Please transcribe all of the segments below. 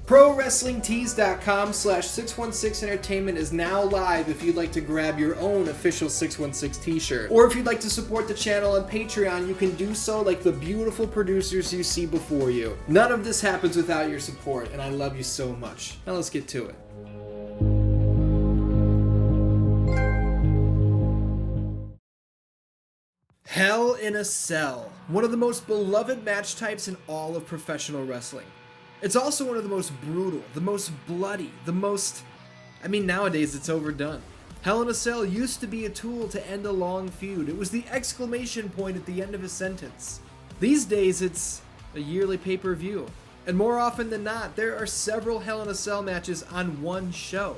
ProWrestlingTees.com/616entertainment is now live if you'd like to grab your own official 616 t-shirt. Or if you'd like to support the channel on Patreon, you can do so like the beautiful producers you see before you. None of this happens without your support, and I love you so much. Now let's get to it. Hell in a Cell, one of the most beloved match types in all of professional wrestling. It's also one of the most brutal, the most bloody, nowadays it's overdone. Hell in a Cell used to be a tool to end a long feud. It was the exclamation point at the end of a sentence. These days it's a yearly pay-per-view. And more often than not, there are several Hell in a Cell matches on one show.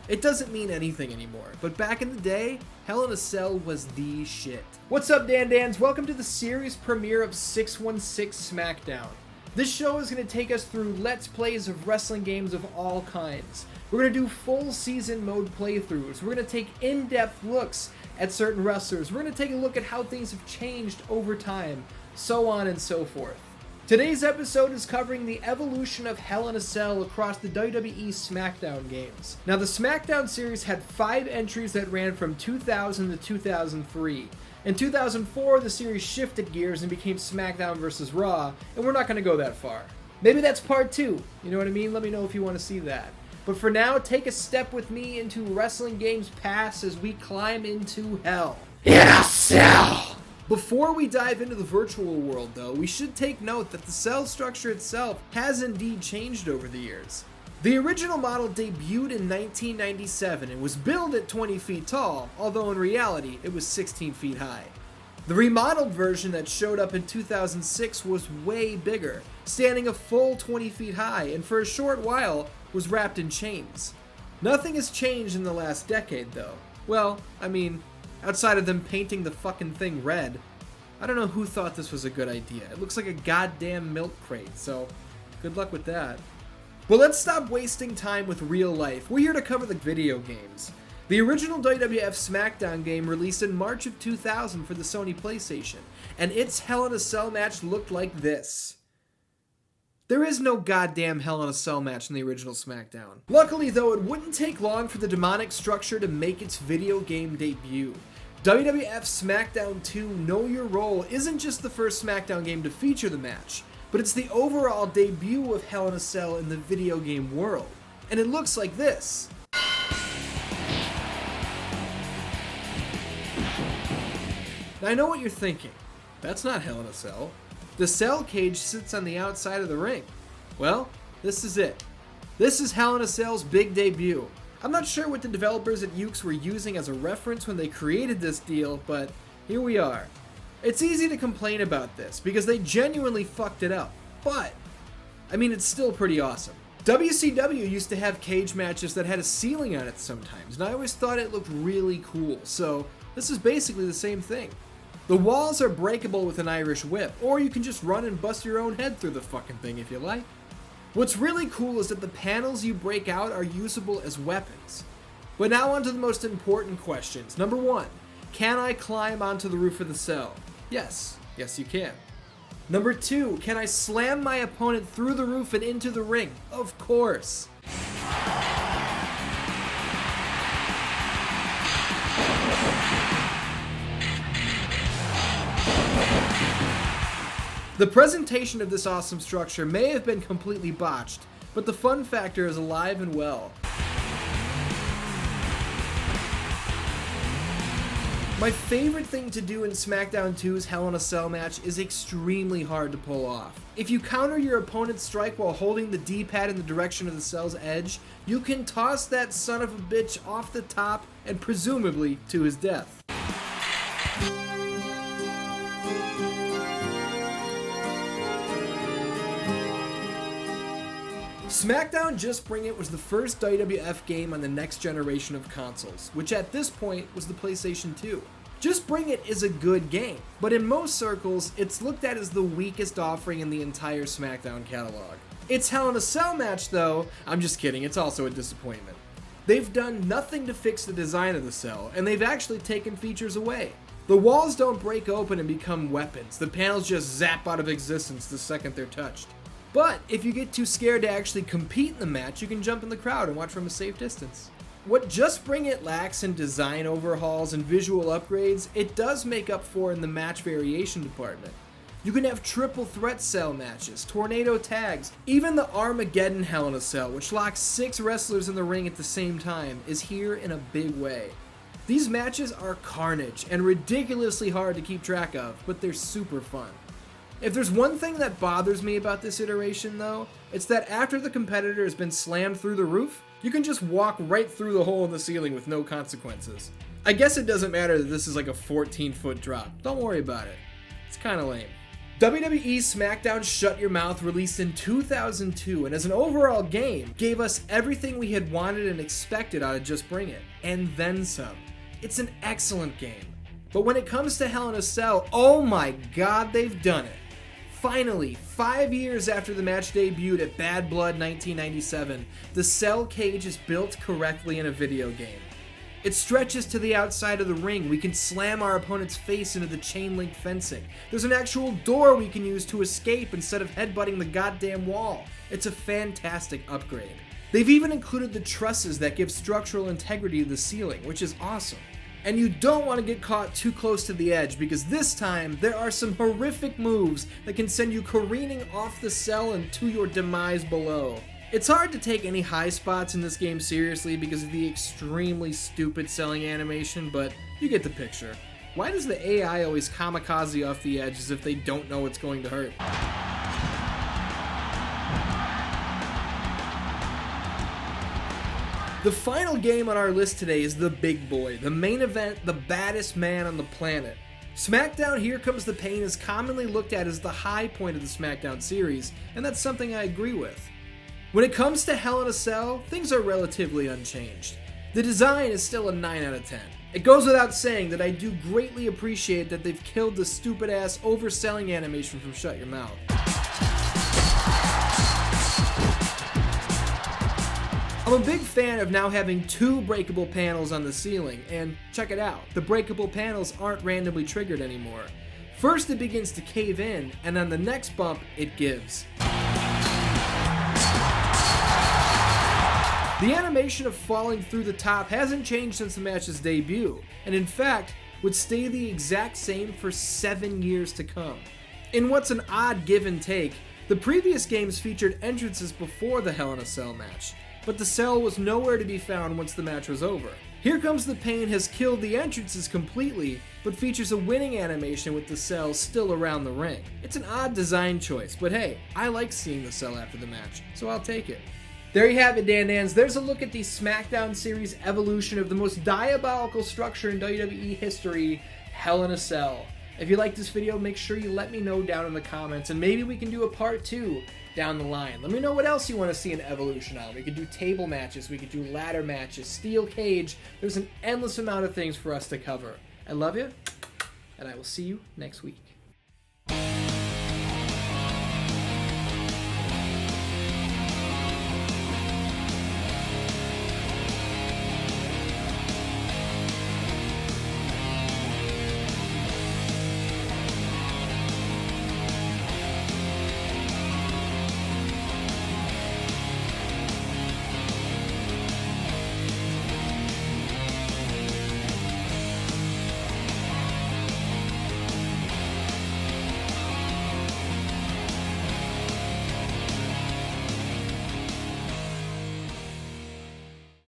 It doesn't mean anything anymore, but back in the day, Hell in a Cell was the shit. What's up, DanDans? Welcome to the series premiere of 616 SmackDown. This show is going to take us through Let's Plays of wrestling games of all kinds. We're going to do full season mode playthroughs. We're going to take in-depth looks at certain wrestlers. We're going to take a look at how things have changed over time, so on and so forth. Today's episode is covering the evolution of Hell in a Cell across the WWE SmackDown games. Now, the SmackDown series had 5 entries that ran from 2000 to 2003. In 2004, the series shifted gears and became SmackDown vs. Raw, and we're not going to go that far. Maybe that's part 2, you know what I mean? Let me know if you want to see that. But for now, take a step with me into wrestling games past as we climb into Hell in a Cell! Before we dive into the virtual world, though, we should take note that the cell structure itself has indeed changed over the years. The original model debuted in 1997 and was billed at 20 feet tall, although in reality it was 16 feet high. The remodeled version that showed up in 2006 was way bigger, standing a full 20 feet high, and for a short while was wrapped in chains. Nothing has changed in the last decade, though. Well, outside of them painting the fucking thing red. I don't know who thought this was a good idea. It looks like a goddamn milk crate, so good luck with that. But let's stop wasting time with real life. We're here to cover the video games. The original WWF SmackDown game released in March of 2000 for the Sony PlayStation, and its Hell in a Cell match looked like this. There is no goddamn Hell in a Cell match in the original SmackDown. Luckily though, it wouldn't take long for the demonic structure to make its video game debut. WWF SmackDown 2 Know Your Role isn't just the first SmackDown game to feature the match, but it's the overall debut of Hell in a Cell in the video game world. And it looks like this. Now I know what you're thinking. That's not Hell in a Cell. The cell cage sits on the outside of the ring. Well, this is it. This is Hell in a Cell's big debut. I'm not sure what the developers at HIAC were using as a reference when they created this deal, but here we are. It's easy to complain about this because they genuinely fucked it up, but it's still pretty awesome. WCW used to have cage matches that had a ceiling on it sometimes, and I always thought it looked really cool, so this is basically the same thing. The walls are breakable with an Irish whip, or you can just run and bust your own head through the fucking thing if you like. What's really cool is that the panels you break out are usable as weapons. But now on to the most important questions. Number 1, can I climb onto the roof of the cell? Yes you can. Number 2, can I slam my opponent through the roof and into the ring? Of course. The presentation of this awesome structure may have been completely botched, but the fun factor is alive and well. My favorite thing to do in SmackDown 2's Hell in a Cell match is extremely hard to pull off. If you counter your opponent's strike while holding the D-pad in the direction of the cell's edge, you can toss that son of a bitch off the top and presumably to his death. SmackDown Just Bring It was the first WWF game on the next generation of consoles, which at this point was the PlayStation 2. Just Bring It is a good game, but in most circles, it's looked at as the weakest offering in the entire SmackDown catalog. Its Hell in a Cell match, though, I'm just kidding, it's also a disappointment. They've done nothing to fix the design of the cell, and they've actually taken features away. The walls don't break open and become weapons, the panels just zap out of existence the second they're touched. But if you get too scared to actually compete in the match, you can jump in the crowd and watch from a safe distance. What Just Bring It lacks in design overhauls and visual upgrades, it does make up for in the match variation department. You can have triple threat cell matches, tornado tags, even the Armageddon Hell in a Cell, which locks 6 wrestlers in the ring at the same time, is here in a big way. These matches are carnage and ridiculously hard to keep track of, but they're super fun. If there's one thing that bothers me about this iteration though, it's that after the competitor has been slammed through the roof, you can just walk right through the hole in the ceiling with no consequences. I guess it doesn't matter that this is like a 14-foot drop. Don't worry about it. It's kinda lame. WWE SmackDown Shut Your Mouth released in 2002 and as an overall game, gave us everything we had wanted and expected out of Just Bring It, and then some. It's an excellent game. But when it comes to Hell in a Cell, oh my god, they've done it. Finally, 5 years after the match debuted at Bad Blood 1997, the cell cage is built correctly in a video game. It stretches to the outside of the ring. We can slam our opponent's face into the chain link fencing. There's an actual door we can use to escape instead of headbutting the goddamn wall. It's a fantastic upgrade. They've even included the trusses that give structural integrity to the ceiling, which is awesome. And you don't want to get caught too close to the edge because this time there are some horrific moves that can send you careening off the cell and to your demise below. It's hard to take any high spots in this game seriously because of the extremely stupid selling animation, but you get the picture. Why does the AI always kamikaze off the edge as if they don't know it's going to hurt? The final game on our list today is the big boy, the main event, the baddest man on the planet. SmackDown Here Comes the Pain is commonly looked at as the high point of the SmackDown series, and that's something I agree with. When it comes to Hell in a Cell, things are relatively unchanged. The design is still a 9 out of 10. It goes without saying that I do greatly appreciate that they've killed the stupid ass overselling animation from Shut Your Mouth. I'm a big fan of now having 2 breakable panels on the ceiling, and check it out, the breakable panels aren't randomly triggered anymore. First it begins to cave in, and on the next bump, it gives. The animation of falling through the top hasn't changed since the match's debut, and in fact, would stay the exact same for 7 years to come. In what's an odd give and take, the previous games featured entrances before the Hell in a Cell match, but the cell was nowhere to be found once the match was over. Here Comes the Pain has killed the entrances completely, but features a winning animation with the cell still around the ring. It's an odd design choice, but hey, I like seeing the cell after the match, so I'll take it. There you have it, DanDans. There's a look at the SmackDown series evolution of the most diabolical structure in WWE history, Hell in a Cell. If you like this video, make sure you let me know down in the comments, and maybe we can do a part 2 down the line. Let me know what else you want to see an evolution on. We could do table matches, we could do ladder matches, steel cage. There's an endless amount of things for us to cover. I love you, and I will see you next week.